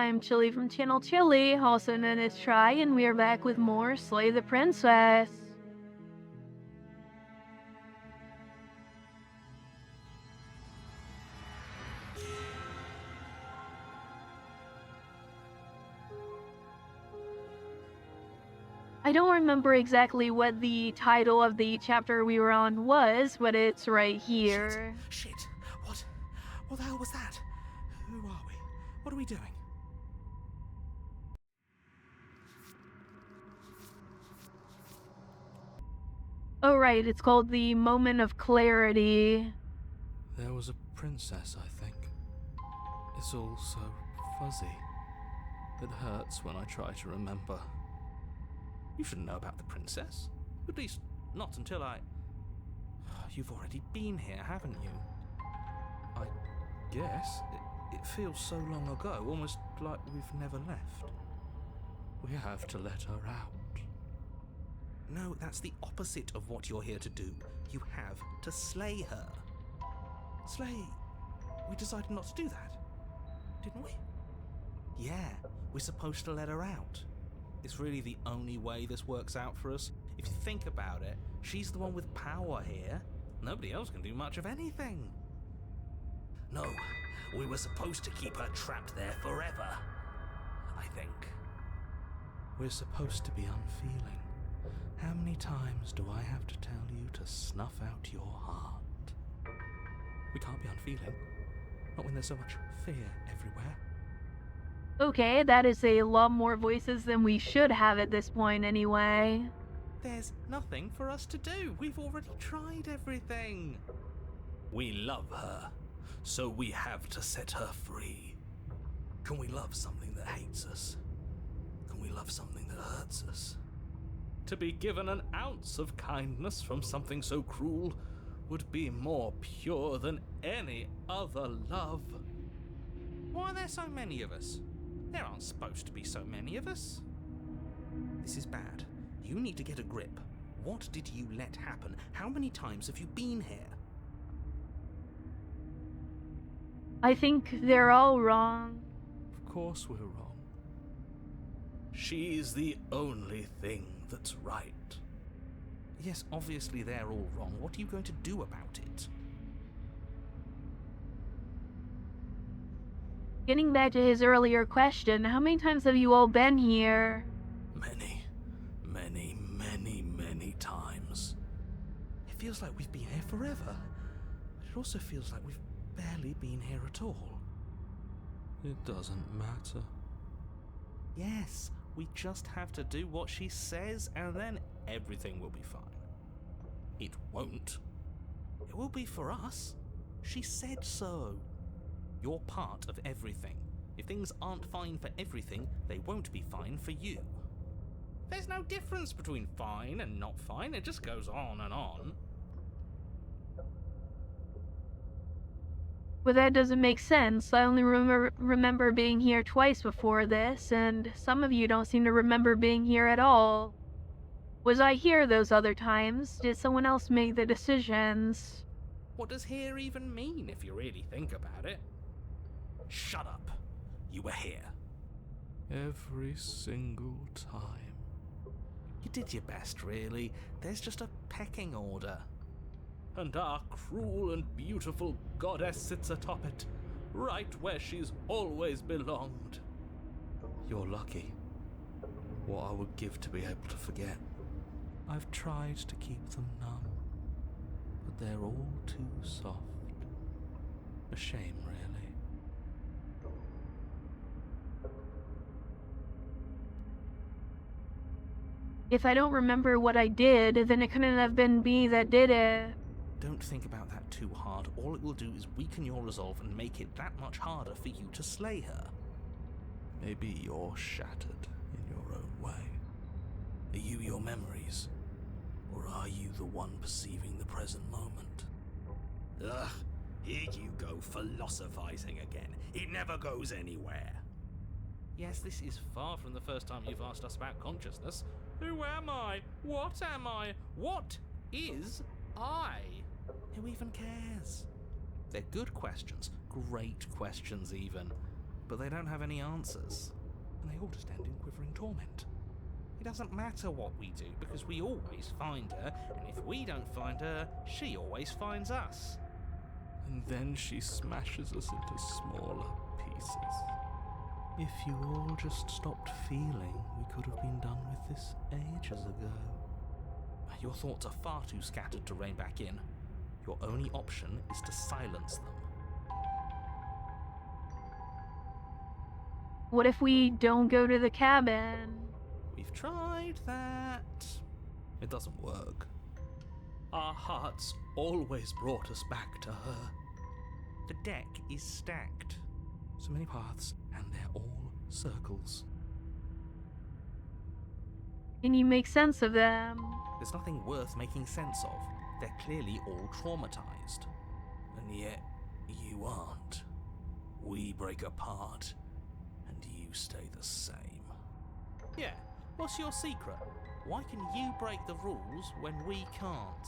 I'm Chilly from Channel Chilli, also known as Try, and we are back with more Slay the Princess. I don't remember exactly what the title of the chapter we were on was, but it's right here. Shit! What the hell was that? Who are we? What are we doing? Oh right, it's called the Moment of Clarity. There was a princess, I think. It's all so fuzzy. It hurts when I try to remember. You shouldn't know about the princess. At least, not until I... You've already been here, haven't you? I guess. It feels so long ago, almost like we've never left. We have to let her out. No, that's the opposite of what you're here to do. You have to slay her. Slay? We decided not to do that, didn't we? Yeah, we're supposed to let her out. It's really the only way this works out for us. If you think about it, she's the one with power here. Nobody else can do much of anything. No, we were supposed to keep her trapped there forever, I think. We're supposed to be unfeeling. How many times do I have to tell you to snuff out your heart? We can't be unfeeling. Not when there's so much fear everywhere. Okay, that is a lot more voices than we should have at this point anyway. There's nothing for us to do. We've already tried everything. We love her, so we have to set her free. Can we love something that hates us? Can we love something that hurts us? To be given an ounce of kindness from something so cruel would be more pure than any other love. Why are there so many of us? There aren't supposed to be so many of us. This is bad. You need to get a grip. What did you let happen? How many times have you been here? I think they're all wrong. Of course we're wrong. She's the only thing that's right. Yes, obviously they're all wrong. What are you going to do about it? Getting back to his earlier question, how many times have you all been here? Many times. It feels like we've been here forever, but it also feels like we've barely been here at all. It doesn't matter. Yes, we just have to do what she says, and then everything will be fine. It won't. It will be for us. She said so. You're part of everything. If things aren't fine for everything, they won't be fine for you. There's no difference between fine and not fine. It just goes on and on. Well, that doesn't make sense. I only remember being here twice before this, and some of you don't seem to remember being here at all. Was I here those other times? Did someone else make the decisions? What does here even mean if you really think about it? Shut up. You were here. Every single time. You did your best, really. There's just a pecking order. And our cruel and beautiful goddess sits atop it, right where she's always belonged. You're lucky. What I would give to be able to forget. I've tried to keep them numb, but they're all too soft. A shame, really. If I don't remember what I did, then it couldn't have been me that did it. Don't think about that too hard. All it will do is weaken your resolve and make it that much harder for you to slay her. Maybe you're shattered in your own way. Are you your memories? Or are you the one perceiving the present moment? Ugh, here you go philosophizing again. It never goes anywhere. Yes, this is far from the first time you've asked us about consciousness. Who am I? What am I? What is I? Who even cares? They're good questions, great questions even. but they don't have any answers, and they all just end in quivering torment. It doesn't matter what we do, because we always find her, and if we don't find her, she always finds us. And then she smashes us into smaller pieces. If you all just stopped feeling, we could have been done with this ages ago. Your thoughts are far too scattered to rein back in. Your only option is to silence them. What if we don't go to the cabin? We've tried that. It doesn't work. Our hearts always brought us back to her. The deck is stacked. So many paths, and they're all circles. Can you make sense of them? There's nothing worth making sense of. They're clearly all traumatized. And yet, you aren't. We break apart, and you stay the same. Yeah, what's your secret? Why can you break the rules when we can't?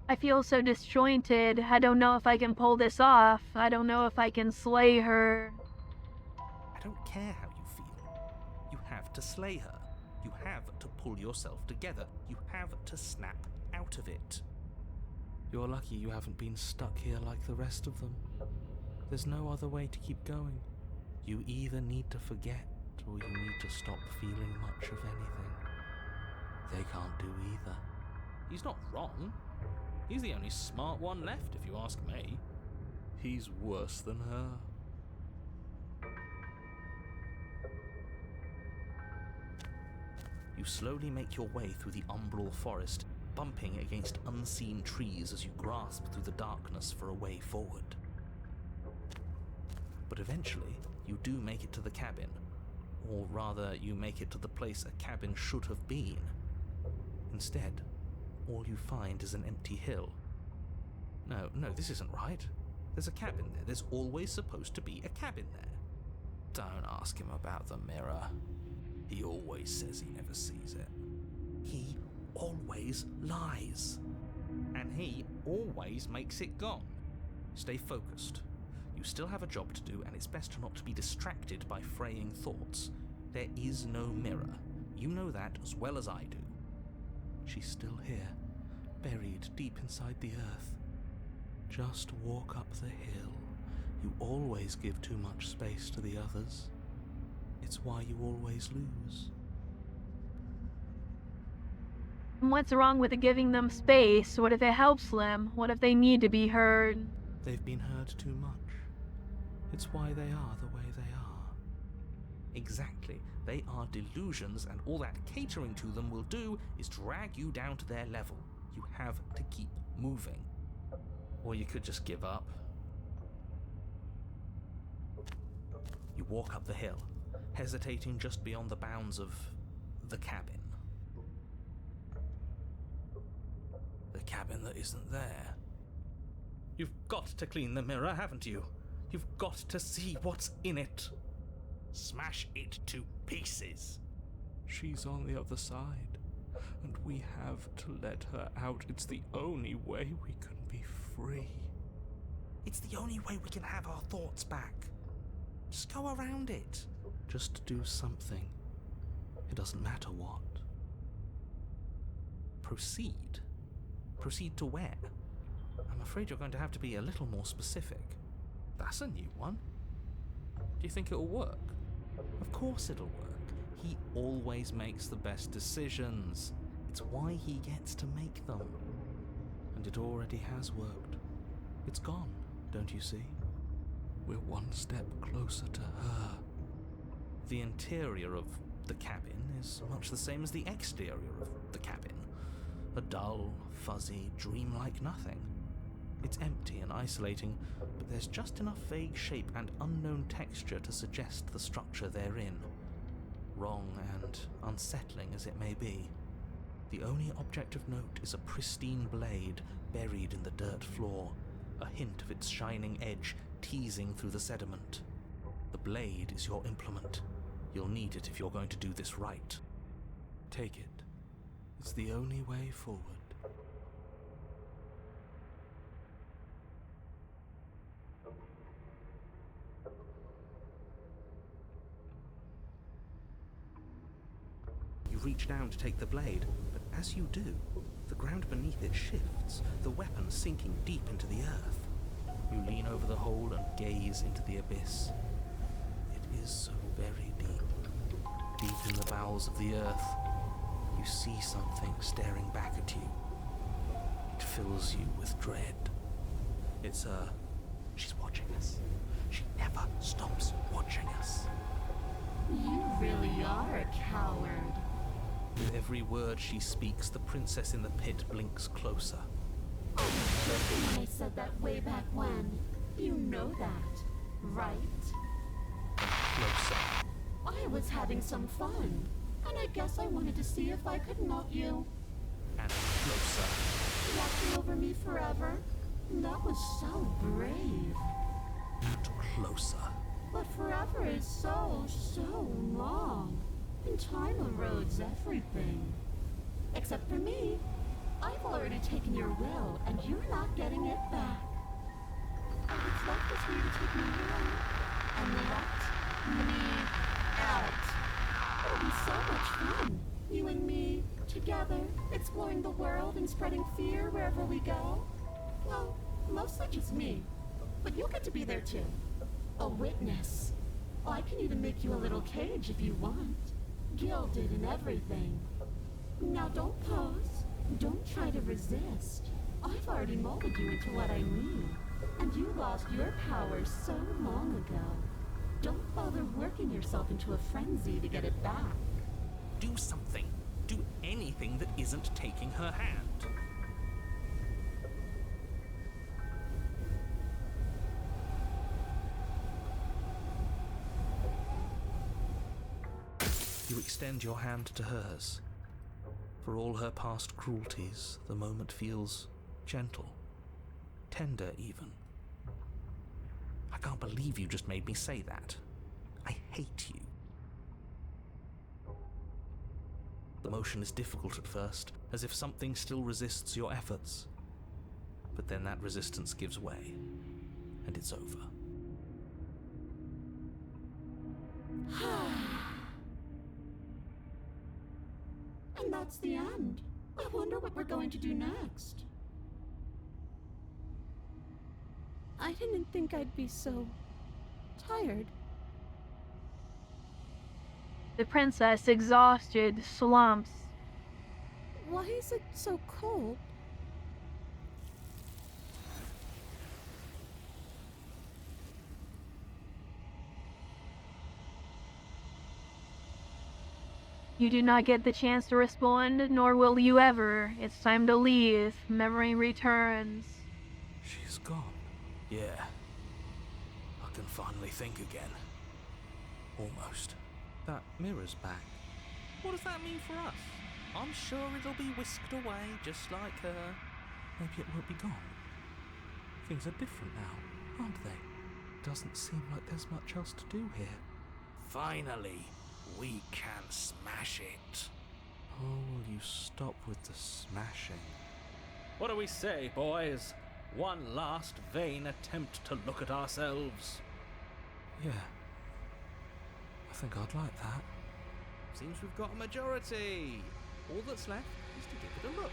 I feel so disjointed. I don't know if I can pull this off. I don't know if I can slay her. I don't care how you feel. You have to slay her. You have to pull yourself together. You have to snap out of it. You're lucky you haven't been stuck here like the rest of them. There's no other way to keep going. You either need to forget, or you need to stop feeling much of anything. They can't do either. He's not wrong. He's the only smart one left, if you ask me. He's worse than her. You slowly make your way through the umbral forest, bumping against unseen trees as you grasp through the darkness for a way forward. But eventually, you do make it to the cabin. Or rather, you make it to the place a cabin should have been. Instead, all you find is an empty hill. No, this isn't right. There's a cabin there. There's always supposed to be a cabin there. Don't ask him about the mirror. He always says he never sees it. He always lies. And he always makes it gone. Stay focused. You still have a job to do, and it's best not to be distracted by fraying thoughts. There is no mirror. You know that as well as I do. She's still here, buried deep inside the earth. Just walk up the hill. You always give too much space to the others. It's why you always lose. What's wrong with giving them space? What if it helps them? What if they need to be heard? They've been heard too much. It's why they are the way they are. Exactly. They are delusions, and all that catering to them will do is drag you down to their level. You have to keep moving. Or you could just give up. You walk up the hill, hesitating just beyond the bounds of the cabin. The cabin that isn't there. You've got to clean the mirror, haven't you? You've got to see what's in it. Smash it to pieces. She's on the other side, and we have to let her out. It's the only way we can be free. It's the only way we can have our thoughts back. Just go around it. Just do something. It doesn't matter what. Proceed. Proceed to where? I'm afraid you're going to have to be a little more specific. That's a new one. Do you think it'll work? Of course it'll work. He always makes the best decisions. It's why he gets to make them. And it already has worked. It's gone, don't you see? We're one step closer to her. The interior of the cabin is much the same as the exterior of the cabin. A dull, fuzzy, dreamlike nothing. It's empty and isolating, but there's just enough vague shape and unknown texture to suggest the structure they're in. Wrong and unsettling as it may be, the only object of note is a pristine blade buried in the dirt floor, a hint of its shining edge teasing through the sediment. The blade is your implement. You'll need it if you're going to do this right. Take it. It's the only way forward. reach down to take the blade, but as you do, the ground beneath it shifts, the weapon sinking deep into the earth. You lean over the hole and gaze into the abyss. It is so very deep. Deep in the bowels of the earth, you see something staring back at you. It fills you with dread. It's her. She's watching us. She never stops watching us. You really are a coward. With every word she speaks, the princess in the pit blinks closer. I was joking when I said that way back when. You know that, right? Closer. I was having some fun, and I guess I wanted to see if I could melt you. And closer. Watching over me forever? That was so brave. And closer. But forever is so long. And time erodes everything. Except for me. I've already taken your will, and you're not getting it back. All that's left is for you to take me away and let me out. It'll be so much fun. You and me, together, exploring the world and spreading fear wherever we go. Well, mostly just me. But you'll get to be there too. A witness. I can even make you a little cage if you want. Gilded and everything. Now don't pose. Don't try to resist. I've already molded you into what I need. And you lost your power so long ago. Don't bother working yourself into a frenzy to get it back. Do something. Do anything that isn't taking her hand. You extend your hand to hers. For all her past cruelties, the moment feels gentle, tender even. I can't believe you just made me say that. I hate you. The motion is difficult at first, as if something still resists your efforts. But then that resistance gives way, and it's over. And that's the end. I wonder what we're going to do next. I didn't think I'd be so tired. The princess, exhausted, slumps. Why is it so cold? You do not get the chance to respond, nor will you ever. It's time to leave. Memory returns. She's gone. Yeah. I can finally think again. Almost. That mirror's back. What does that mean for us? I'm sure it'll be whisked away just like her. Maybe it won't be gone. Things are different now, aren't they? Doesn't seem like there's much else to do here. Finally, we can smash it. Oh, will you stop with the smashing? What do we say, boys? One last vain attempt to look at ourselves. Yeah. I think I'd like that. Seems we've got a majority. All that's left is to give it a look.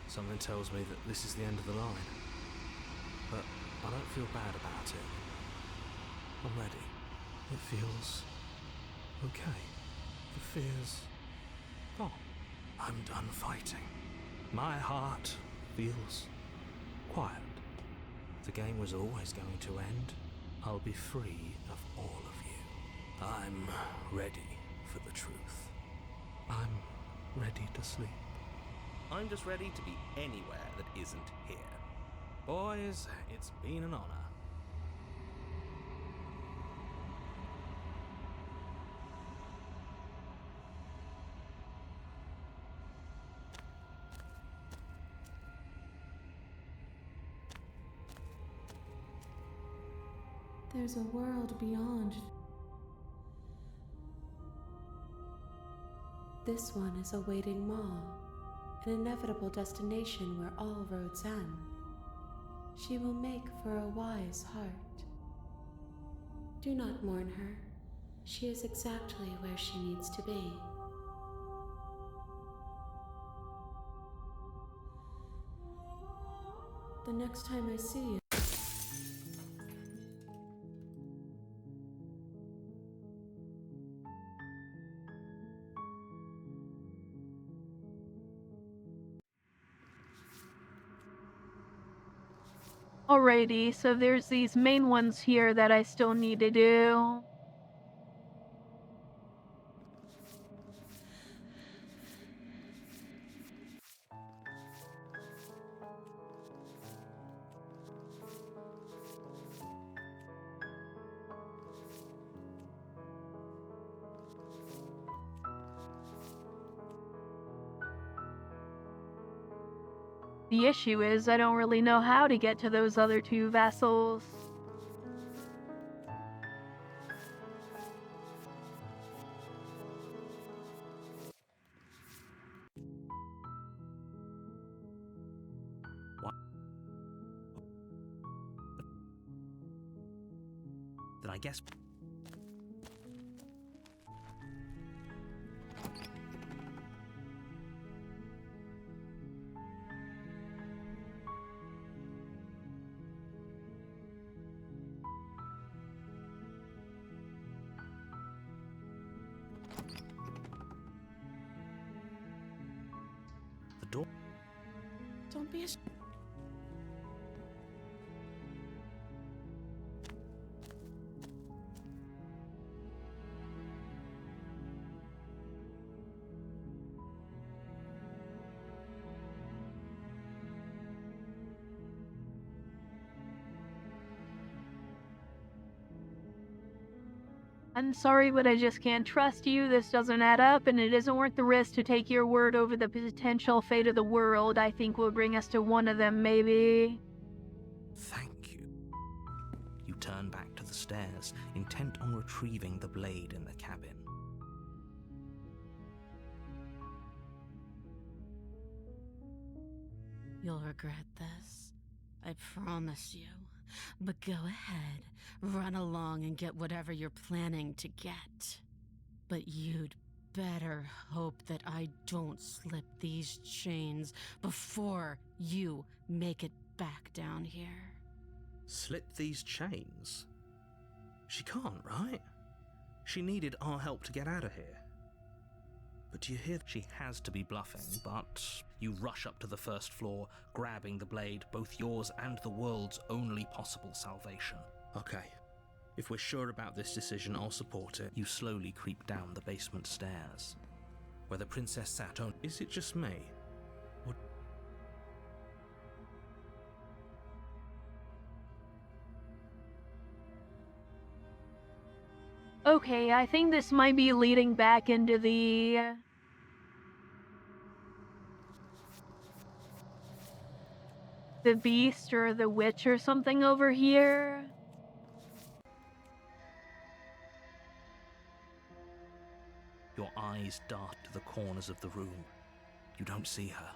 Something tells me that this is the end of the line. But I don't feel bad about it. I'm ready. It feels okay. The fear's gone. I'm done fighting. My heart feels quiet. The game was always going to end. I'll be free of all of you. I'm ready for the truth. I'm ready to sleep. I'm just ready to be anywhere that isn't here. Boys, it's been an honor. There's a world beyond. This one is awaiting Ma, an inevitable destination where all roads end. She will make for a wise heart. Do not mourn her. She is exactly where she needs to be. The next time I see you, Alrighty, so there's these main ones here that I still need to do. The issue is I don't really know how to get to those other two vessels. What? Then I guess... The door... don't be I'm sorry, but I just can't trust you. This doesn't add up, and it isn't worth the risk to take your word over the potential fate of the world. I think will bring us to one of them, maybe. Thank you. You turn back to the stairs, intent on retrieving the blade in the cabin. You'll regret this. I promise you. But go ahead, run along and get whatever you're planning to get. But you'd better hope that I don't slip these chains before you make it back down here. Slip these chains? She can't, right? She needed our help to get out of here. But do you hear? She has to be bluffing, but you rush up to the first floor, grabbing the blade, both yours and the world's only possible salvation. Okay, if we're sure about this decision, I'll support it. You slowly creep down the basement stairs, where the princess sat on. Is it just me? Or... Okay, I think this might be leading back into the beast or the witch or something over here. Your eyes dart to the corners of the room. You don't see her.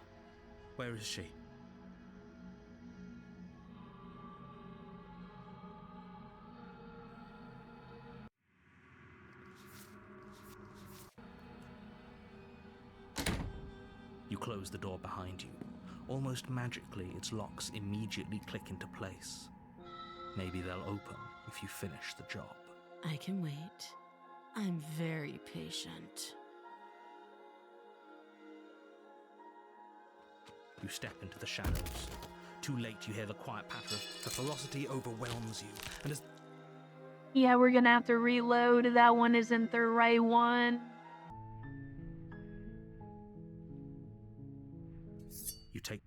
Where is she? You close the door behind you. Almost magically, its locks immediately click into place. Maybe they'll open if you finish the job. I can wait. I'm very patient. You step into the shadows. Too late, you hear the quiet patter of the velocity overwhelms you, and as Yeah, we're gonna have to reload. That one isn't the right one. you take...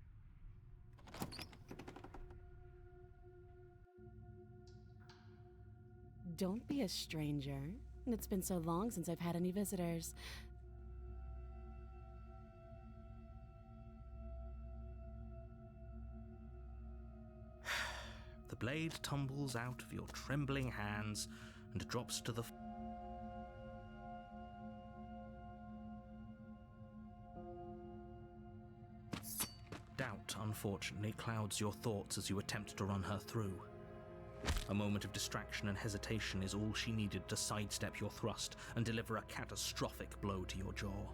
Don't be a stranger. It's been so long since I've had any visitors. The blade tumbles out of your trembling hands and drops to the... Doubt unfortunately, clouds your thoughts as you attempt to run her through. A moment of distraction and hesitation is all she needed to sidestep your thrust and deliver a catastrophic blow to your jaw.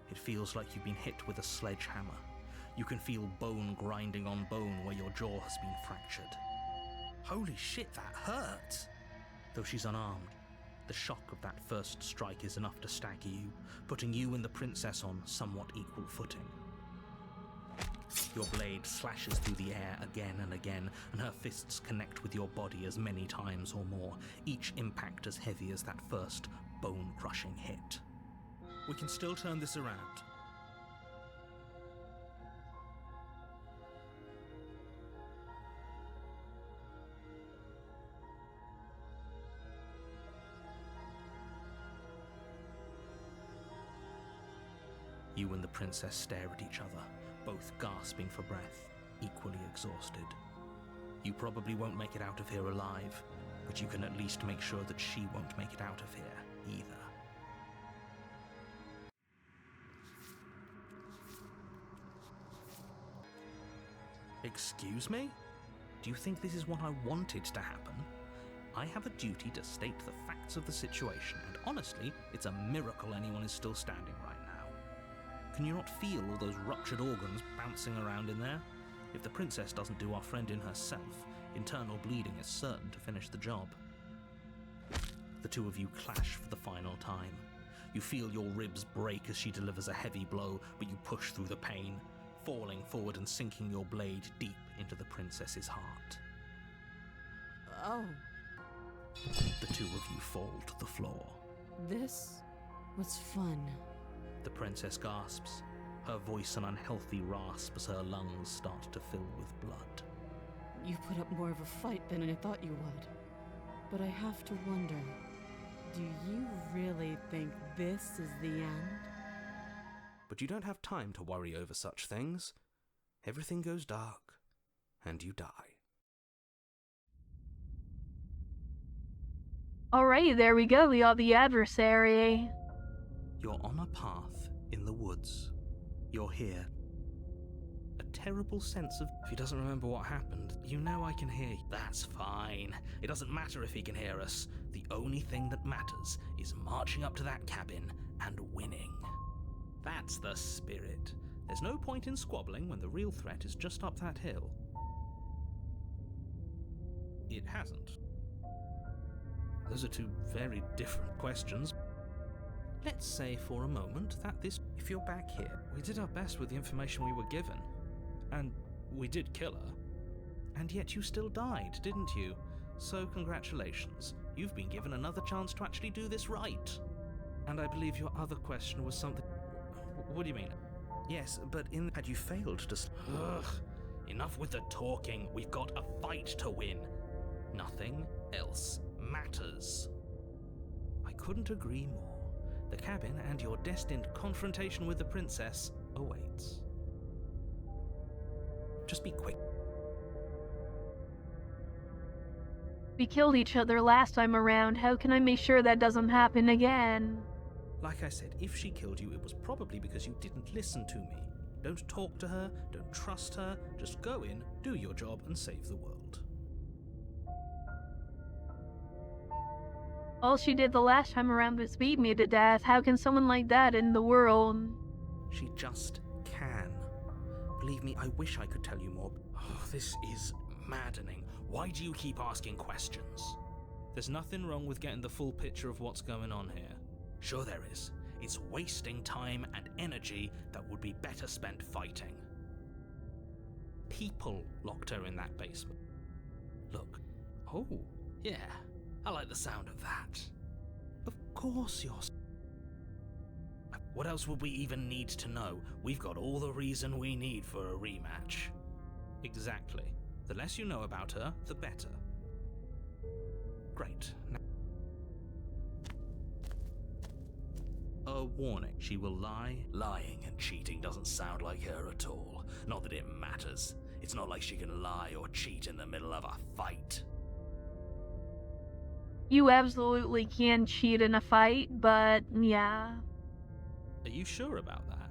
It feels like you've been hit with a sledgehammer. You can feel bone grinding on bone where your jaw has been fractured. Holy shit, that hurt! Though she's unarmed, the shock of that first strike is enough to stagger you, putting you and the princess on somewhat equal footing. Your blade slashes through the air again and again, and her fists connect with your body as many times or more, each impact as heavy as that first bone-crushing hit. We can still turn this around. You and the princess stare at each other, both gasping for breath, equally exhausted. You probably won't make it out of here alive, but you can at least make sure that she won't make it out of here either. Excuse me? Do you think this is what I wanted to happen? I have a duty to state the facts of the situation, and honestly, it's a miracle anyone is still standing right now. Can you not feel all those ruptured organs bouncing around in there? If the princess doesn't do our friend in herself, internal bleeding is certain to finish the job. The two of you clash for the final time. You feel your ribs break as she delivers a heavy blow, but you push through the pain, falling forward and sinking your blade deep into the princess's heart. Oh, The two of you fall to the floor. this was fun. The princess gasps, her voice an unhealthy rasp as her lungs start to fill with blood. You put up more of a fight than I thought you would. But I have to wonder, do you really think this is the end? But you don't have time to worry over such things. Everything goes dark, and you die. Alright, there we go. We got the adversary. You're on a path in the woods. You're here. A terrible sense of... If he doesn't remember what happened, you know I can hear you. That's fine. It doesn't matter if he can hear us. The only thing that matters is marching up to that cabin and winning. That's the spirit. There's no point in squabbling when the real threat is just up that hill. It hasn't. Those are two very different questions. Let's say for a moment that if you're back here, we did our best with the information we were given. And we did kill her. And yet you still died, didn't you? So congratulations. You've been given another chance to actually do this right. And I believe your other question was something... What do you mean? Yes, but had you failed to... Ugh. Enough with the talking. We've got a fight to win. Nothing else matters. I couldn't agree more. The cabin and your destined confrontation with the princess awaits. Just be quick. We killed each other last time around. How can I make sure that doesn't happen again? Like I said, if she killed you, it was probably because you didn't listen to me. Don't talk to her, don't trust her, just go in, do your job, and save the world. All she did the last time around was beat me to death. How can someone like that in the world? She just can. Believe me, I wish I could tell you more. Oh, this is maddening. Why do you keep asking questions? There's nothing wrong with getting the full picture of what's going on here. Sure there is. It's wasting time and energy that would be better spent fighting. People locked her in that basement. Look. Oh, yeah. I like the sound of that. Of course you're... What else would we even need to know? We've got all the reason we need for a rematch. Exactly. The less you know about her, the better. Great. Now... A warning. She will lie. Lying and cheating doesn't sound like her at all. Not that it matters. It's not like she can lie or cheat in the middle of a fight. You absolutely can cheat in a fight, but yeah. Are you sure about that?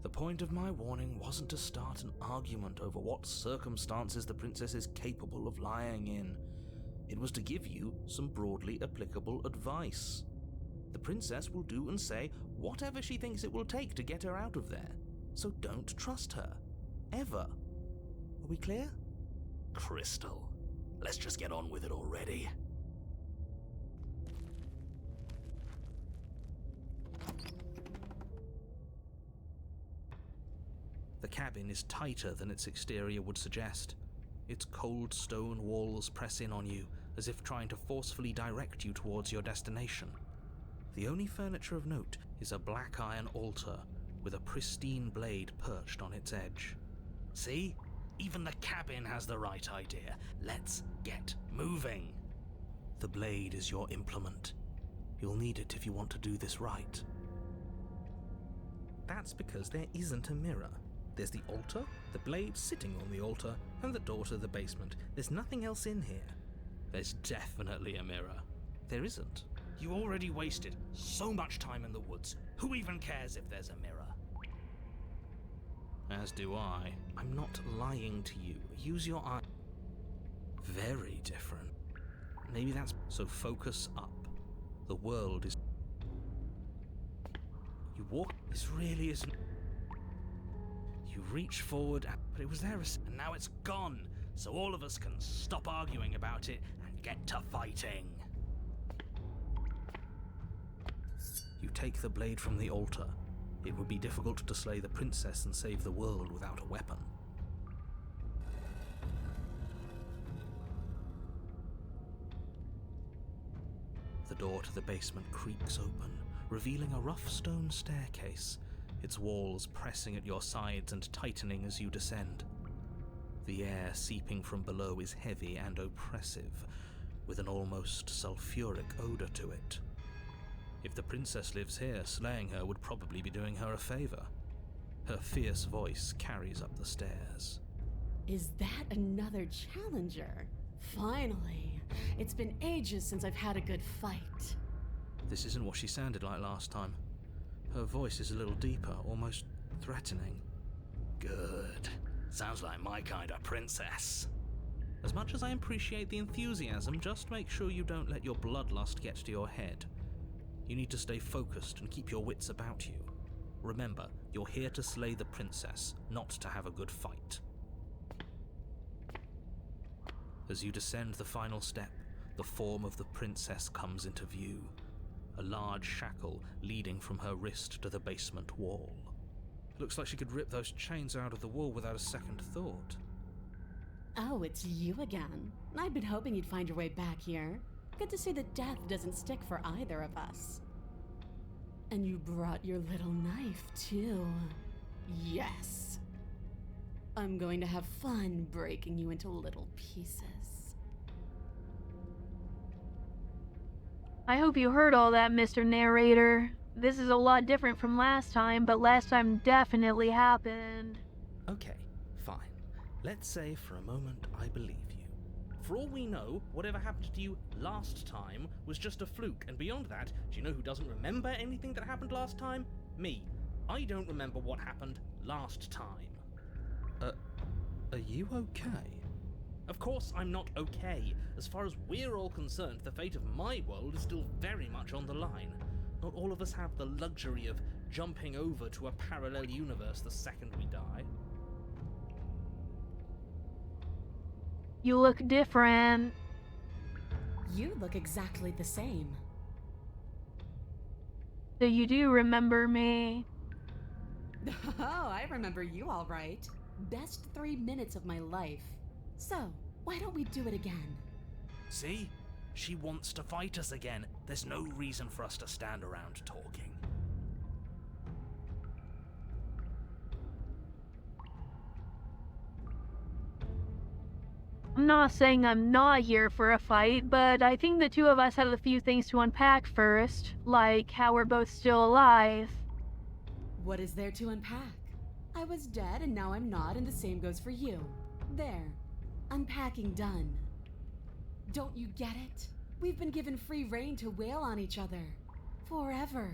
The point of my warning wasn't to start an argument over what circumstances the princess is capable of lying in. It was to give you some broadly applicable advice. The princess will do and say whatever she thinks it will take to get her out of there, so don't trust her. Ever. Are we clear? Crystal, let's just get on with it already. The cabin is tighter than its exterior would suggest. Its cold stone walls press in on you, as if trying to forcefully direct you towards your destination. The only furniture of note is a black iron altar with a pristine blade perched on its edge. See? Even the cabin has the right idea. Let's get moving. The blade is your implement. You'll need it if you want to do this right. That's because there isn't a mirror. There's the altar, the blade sitting on the altar, and the door to the basement. There's nothing else in here. There's definitely a mirror. There isn't. You already wasted so much time in the woods. Who even cares if there's a mirror? As do I. I'm not lying to you. Use your eye. Very different. Maybe that's... So focus up. The world is... You walk... This really isn't... You reach forward, but it was there And now it's gone, so all of us can stop arguing about it and get to fighting. You take the blade from the altar. It would be difficult to slay the princess and save the world without a weapon. The door to the basement creaks open, revealing a rough stone staircase, its walls pressing at your sides and tightening as you descend. The air seeping from below is heavy and oppressive, with an almost sulfuric odor to it. If the princess lives here, slaying her would probably be doing her a favor. Her fierce voice carries up the stairs. Is that another challenger? Finally. It's been ages since I've had a good fight. This isn't what she sounded like last time. Her voice is a little deeper, almost threatening. Good. Sounds like my kind of princess. As much as I appreciate the enthusiasm, just make sure you don't let your bloodlust get to your head. You need to stay focused and keep your wits about you. Remember, you're here to slay the princess, not to have a good fight. As you descend the final step, the form of the princess comes into view. A large shackle leading from her wrist to the basement wall. Looks like she could rip those chains out of the wall without a second thought. Oh, it's you again. I'd been hoping you'd find your way back here. Good to see that death doesn't stick for either of us. And you brought your little knife, too. Yes. I'm going to have fun breaking you into little pieces. I hope you heard all that, Mr. Narrator. This is a lot different from last time, but last time definitely happened. Okay, fine. Let's say for a moment I believe you. For all we know, whatever happened to you last time was just a fluke, and beyond that, do you know who doesn't remember anything that happened last time? Me. I don't remember what happened last time. Are you okay? Of course I'm not okay. As far as we're all concerned, the fate of my world is still very much on the line. Not all of us have the luxury of jumping over to a parallel universe the second we die. You look different. You look exactly the same. So you do remember me. Oh, I remember you all right. Best 3 minutes of my life. So, why don't we do it again? See? She wants to fight us again. There's no reason for us to stand around talking. I'm not saying I'm not here for a fight, but I think the two of us have a few things to unpack first, like how we're both still alive. What is there to unpack? I was dead and now I'm not, and the same goes for you. There. Unpacking done. Don't you get it? We've been given free rein to wail on each other. Forever.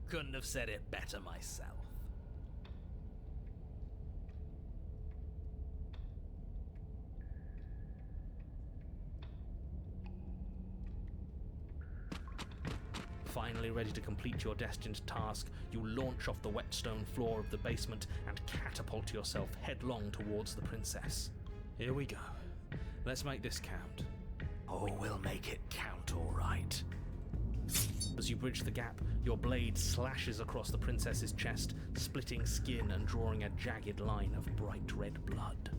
Couldn't have said it better myself. finally ready to complete your destined task, you launch off the wet stone floor of the basement and catapult yourself headlong towards the princess. Here we go. Let's make this count. Oh, we'll make it count, all right. As you bridge the gap, your blade slashes across the princess's chest, splitting skin and drawing a jagged line of bright red blood.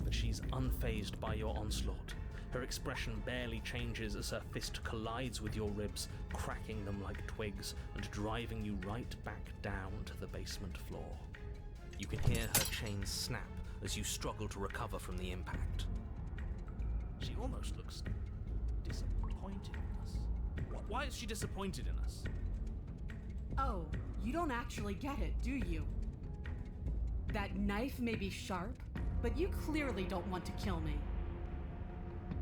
But she's unfazed by your onslaught. Her expression barely changes as her fist collides with your ribs, cracking them like twigs and driving you right back down to the basement floor. You can hear her chains snap as you struggle to recover from the impact. She almost looks disappointed in us. Why is she disappointed in us? Oh, you don't actually get it, do you? That knife may be sharp, but you clearly don't want to kill me.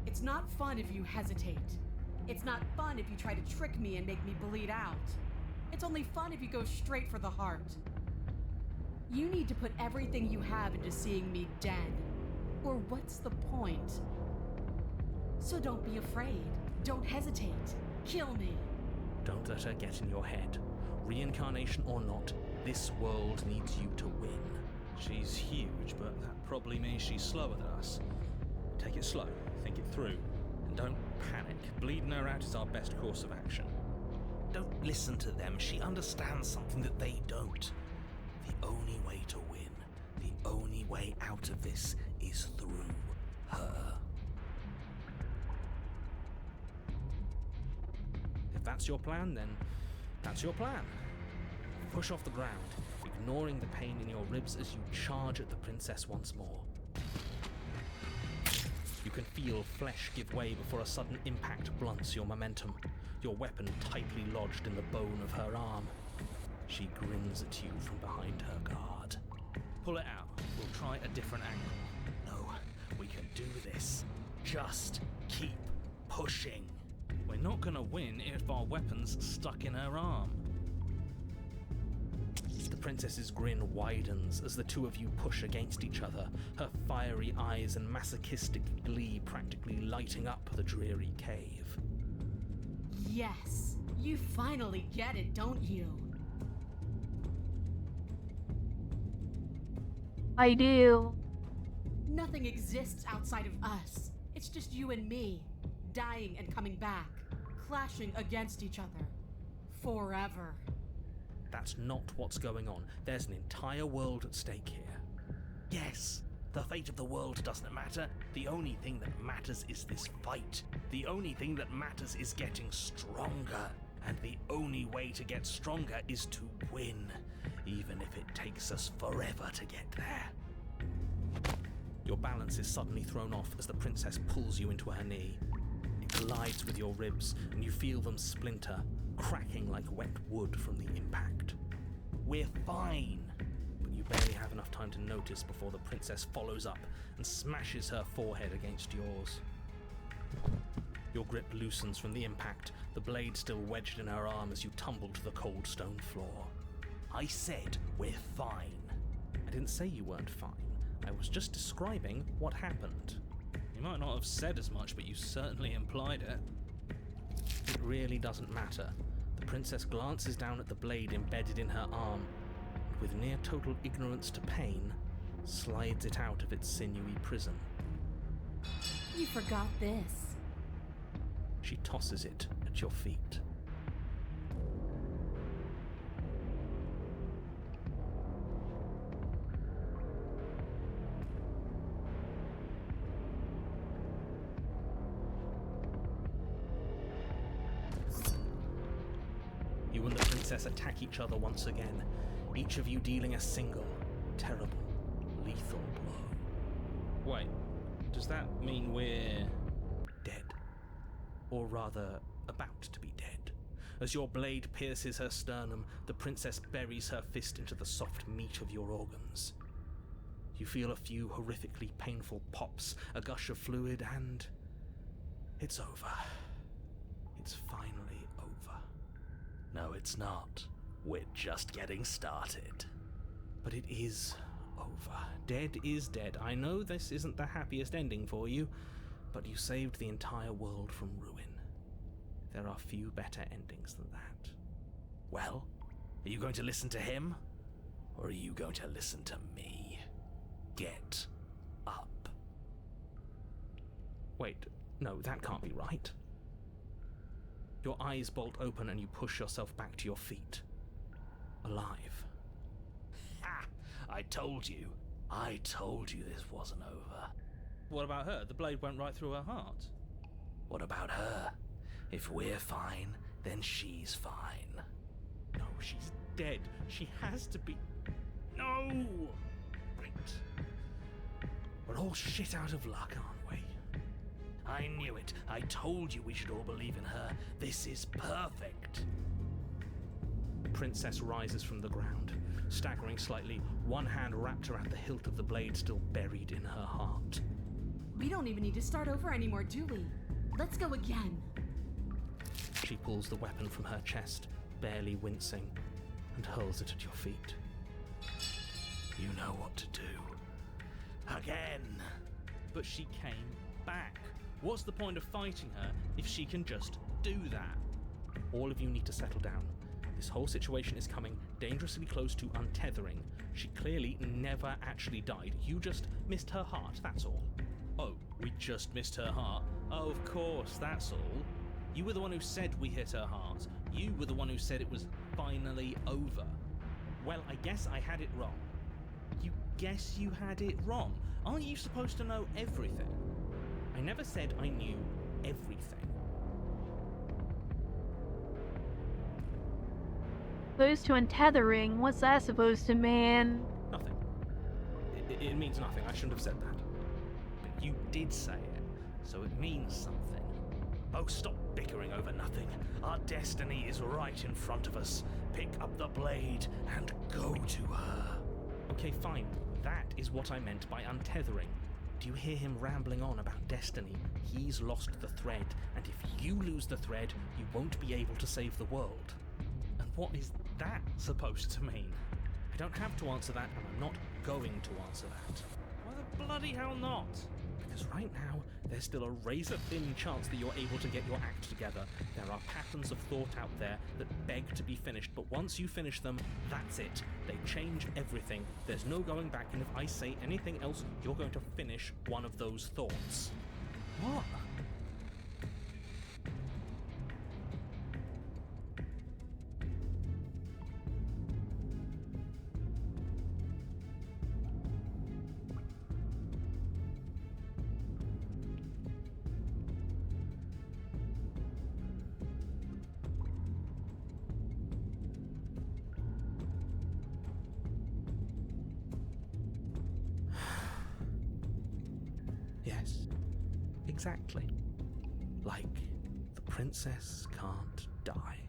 It's not fun if you hesitate. It's not fun if you try to trick me and make me bleed out. It's only fun if you go straight for the heart. You need to put everything you have into seeing me dead. Or what's the point? So don't be afraid. Don't hesitate. Kill me. Don't let her get in your head. Reincarnation or not, this world needs you to win. She's huge, but that probably means she's slower than us. Take it slow, think it through, and don't panic. Bleeding her out is our best course of action. Don't listen to them. She understands something that they don't. The only way to win, the only way out of this is through her. If that's your plan, then that's your plan. Push off the ground, ignoring the pain in your ribs as you charge at the princess once more. You can feel flesh give way before a sudden impact blunts your momentum, your weapon tightly lodged in the bone of her arm. She grins at you from behind her guard. Pull it out. We'll try a different angle. No, we can do this. Just keep pushing. We're not gonna win if our weapon's stuck in her arm. The princess's grin widens as the two of you push against each other, her fiery eyes and masochistic glee practically lighting up the dreary cave. Yes, you finally get it, don't you? I do. Nothing exists outside of us. It's just you and me, dying and coming back, clashing against each other. Forever. That's not what's going on. There's an entire world at stake here. Yes, the fate of the world doesn't matter. The only thing that matters is this fight. The only thing that matters is getting stronger. And the only way to get stronger is to win, even if it takes us forever to get there. Your balance is suddenly thrown off as the princess pulls you into her knee. It collides with your ribs, and you feel them splinter, cracking like wet wood from the impact. We're fine. But you barely have enough time to notice before the princess follows up and smashes her forehead against yours. Your grip loosens from the impact, the blade still wedged in her arm as you tumble to the cold stone floor. I said we're fine. I didn't say you weren't fine. I was just describing what happened. You might not have said as much, but you certainly implied it. It really doesn't matter. The princess glances down at the blade embedded in her arm, and with near total ignorance to pain, slides it out of its sinewy prison. You forgot this. She tosses it at your feet. You and the princess attack each other once again, each of you dealing a single, terrible, lethal blow. Wait, does that mean we're dead? Or rather, about to be dead. As your blade pierces her sternum, the princess buries her fist into the soft meat of your organs. You feel a few horrifically painful pops, a gush of fluid, and it's over. It's finally over. No, it's not. We're just getting started. But it is over. Dead is dead. I know this isn't the happiest ending for you, but you saved the entire world from ruin. there are few better endings than that. Well, are you going to listen to him? Or are you going to listen to me? Get up. Wait, no, that can't be right. Your eyes bolt open and you push yourself back to your feet. Alive. Ha! I told you this wasn't over. What about her? The blade went right through her heart. What about her? If we're fine, then she's fine. No, she's dead. She has to be. No! Right. We're all shit out of luck, aren't we? I knew it. I told you we should all believe in her. This is perfect. The princess rises from the ground, staggering slightly, one hand wrapped around the hilt of the blade still buried in her heart. We don't even need to start over anymore, do we? Let's go again. She pulls the weapon from her chest, barely wincing, and hurls it at your feet. You know what to do. Again. But she came back. What's the point of fighting her if she can just do that? All of you need to settle down. This whole situation is coming dangerously close to untethering. She clearly never actually died. You just missed her heart, that's all. Oh, we just missed her heart. Oh, of course, that's all. You were the one who said we hit her heart. You were the one who said it was finally over. Well, I guess I had it wrong. You guess you had it wrong? Aren't you supposed to know everything? I never said I knew everything. Opposed to untethering, what's that supposed to mean? Nothing. It means nothing. I shouldn't have said that. But you did say it, so it means something. Oh, stop bickering over nothing. Our destiny is right in front of us. Pick up the blade and go to her. Okay, fine. That is what I meant by untethering. Do you hear him rambling on about destiny? He's lost the thread, and if you lose the thread, you won't be able to save the world. And what is that supposed to mean? I don't have to answer that, and I'm not going to answer that. Why the bloody hell not? Because right now, there's still a razor-thin chance that you're able to get your act together. There are patterns of thought out there that beg to be finished, but once you finish them, that's it. They change everything. There's no going back, and if I say anything else, you're going to finish one of those thoughts. What? Yes, exactly. Like, the princess can't die.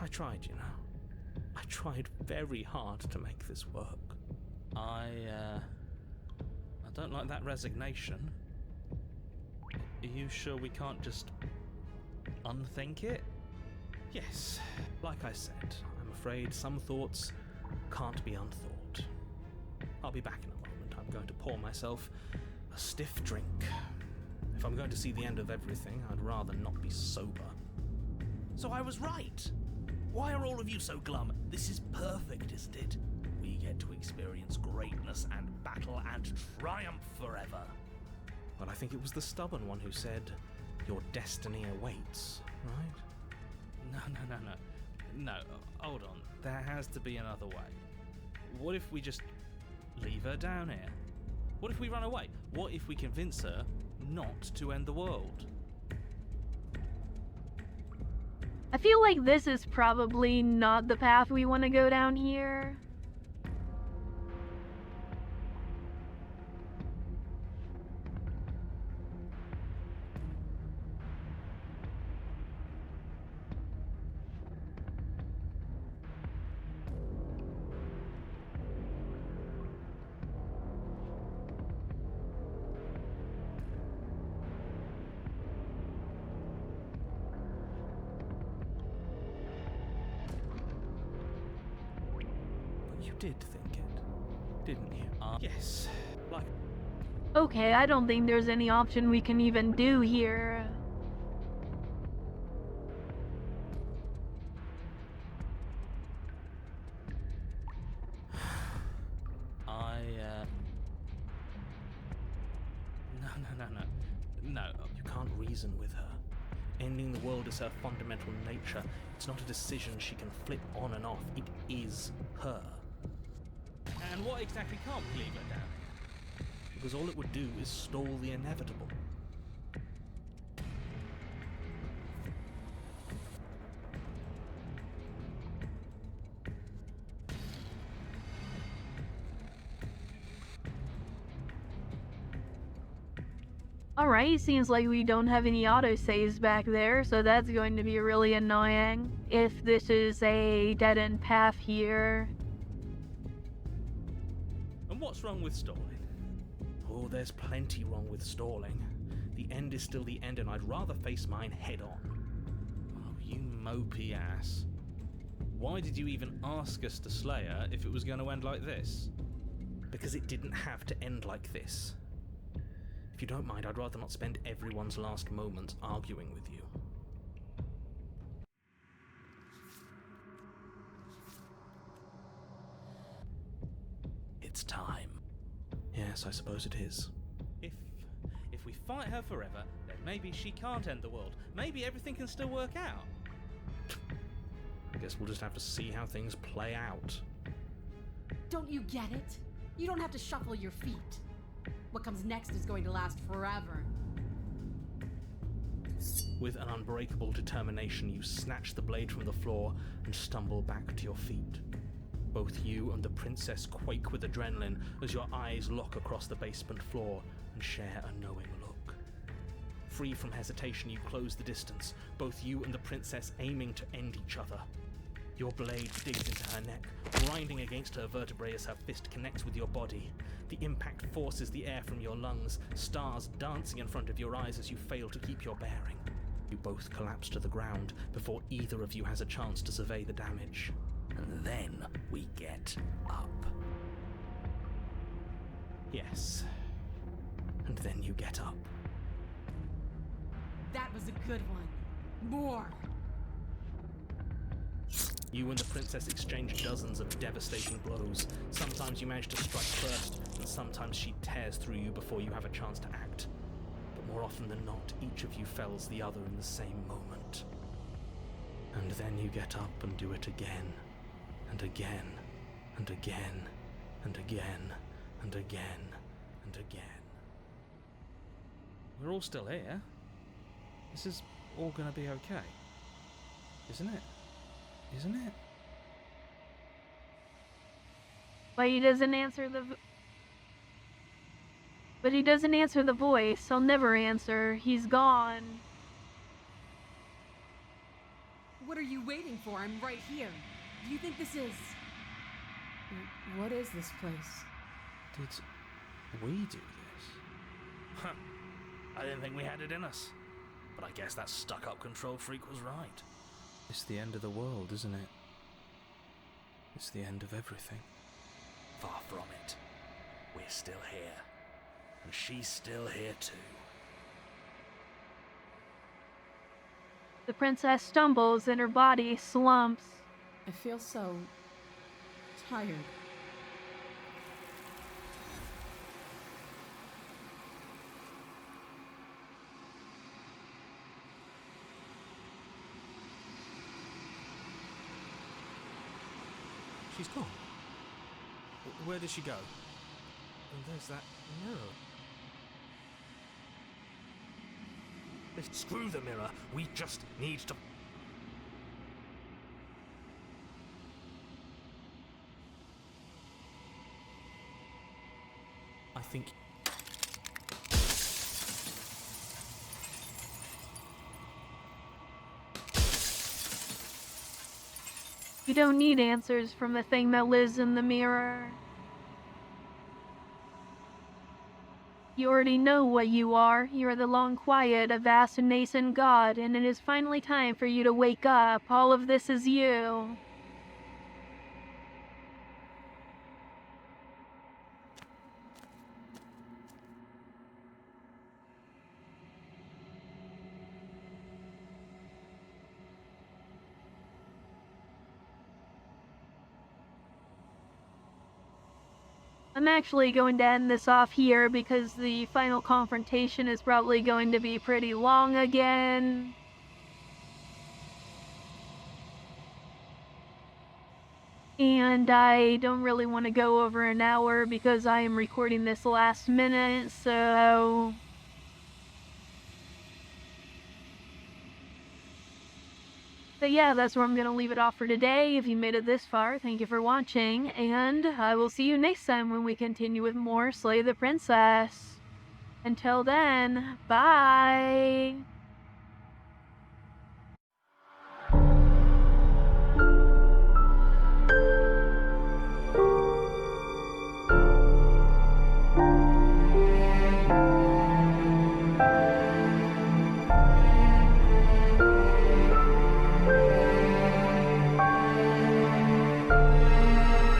I tried, you know. I tried very hard to make this work. I don't like that resignation. Are you sure we can't just unthink it? Yes, like I said, I'm afraid some thoughts can't be unthought. I'll be back in a moment. I'm going to pour myself a stiff drink. If I'm going to see the end of everything, I'd rather not be sober. So I was right. Why are all of you so glum? This is perfect, isn't it? We get to experience greatness and battle and triumph forever. Well, I think it was the stubborn one who said, your destiny awaits, right? No, hold on. There has to be another way. What if we just leave her down here? What if we run away? What if we convince her not to end the world? I feel like this is probably not the path we want to go down here. You did think it, didn't you? Yes, like... Okay, I don't think there's any option we can even do here. No. You can't reason with her. Ending the world is her fundamental nature. It's not a decision she can flip on and off. It is her. And what exactly can't we leave her down here? Because all it would do is stall the inevitable. Alright, seems like we don't have any autosaves back there, so that's going to be really annoying if this is a dead-end path here. And what's wrong with stalling? Oh, there's plenty wrong with stalling. The end is still the end, and I'd rather face mine head on. Oh, you mopey ass. Why did you even ask us to slay her if it was going to end like this? Because it didn't have to end like this. If you don't mind, I'd rather not spend everyone's last moments arguing with you. It's time. Yes, I suppose it is. If we fight her forever, then maybe she can't end the world. Maybe everything can still work out. I guess we'll just have to see how things play out. Don't you get it? You don't have to shuffle your feet. What comes next is going to last forever. With an unbreakable determination, you snatch the blade from the floor and stumble back to your feet. Both you and the princess quake with adrenaline as your eyes lock across the basement floor and share a knowing look. Free from hesitation, you close the distance, both you and the princess aiming to end each other. Your blade digs into her neck, grinding against her vertebrae as her fist connects with your body. The impact forces the air from your lungs, stars dancing in front of your eyes as you fail to keep your bearing. You both collapse to the ground before either of you has a chance to survey the damage. And then we get up. Yes. And then you get up. That was a good one. More! You and the princess exchange dozens of devastating blows. Sometimes you manage to strike first, and sometimes she tears through you before you have a chance to act. But more often than not, each of you fells the other in the same moment. And then you get up and do it again, and again, and again, and again, and again, and again. We're all still here. This is all going to be okay. Isn't it? Isn't it? But he doesn't answer the voice. He'll never answer. He's gone. What are you waiting for? I'm right here. Do you think this is... What is this place? Did we do this? Huh. I didn't think we had it in us. But I guess that stuck-up control freak was right. It's the end of the world, isn't it? It's the end of everything. Far from it. We're still here. And she's still here too. The princess stumbles and her body slumps. I feel so... tired. She's gone. Where did she go? And there's that mirror. Screw the mirror. We just need to... I think... You don't need answers from the thing that lives in the mirror. You already know what you are. You are the long quiet, a vast and nascent god, and it is finally time for you to wake up. All of this is you. I'm actually going to end this off here because the final confrontation is probably going to be pretty long again. And I don't really want to go over an hour because I am recording this last minute, so... But yeah, that's where I'm going to leave it off for today. If you made it this far, thank you for watching, and I will see you next time when we continue with more Slay the Princess. Until then, bye!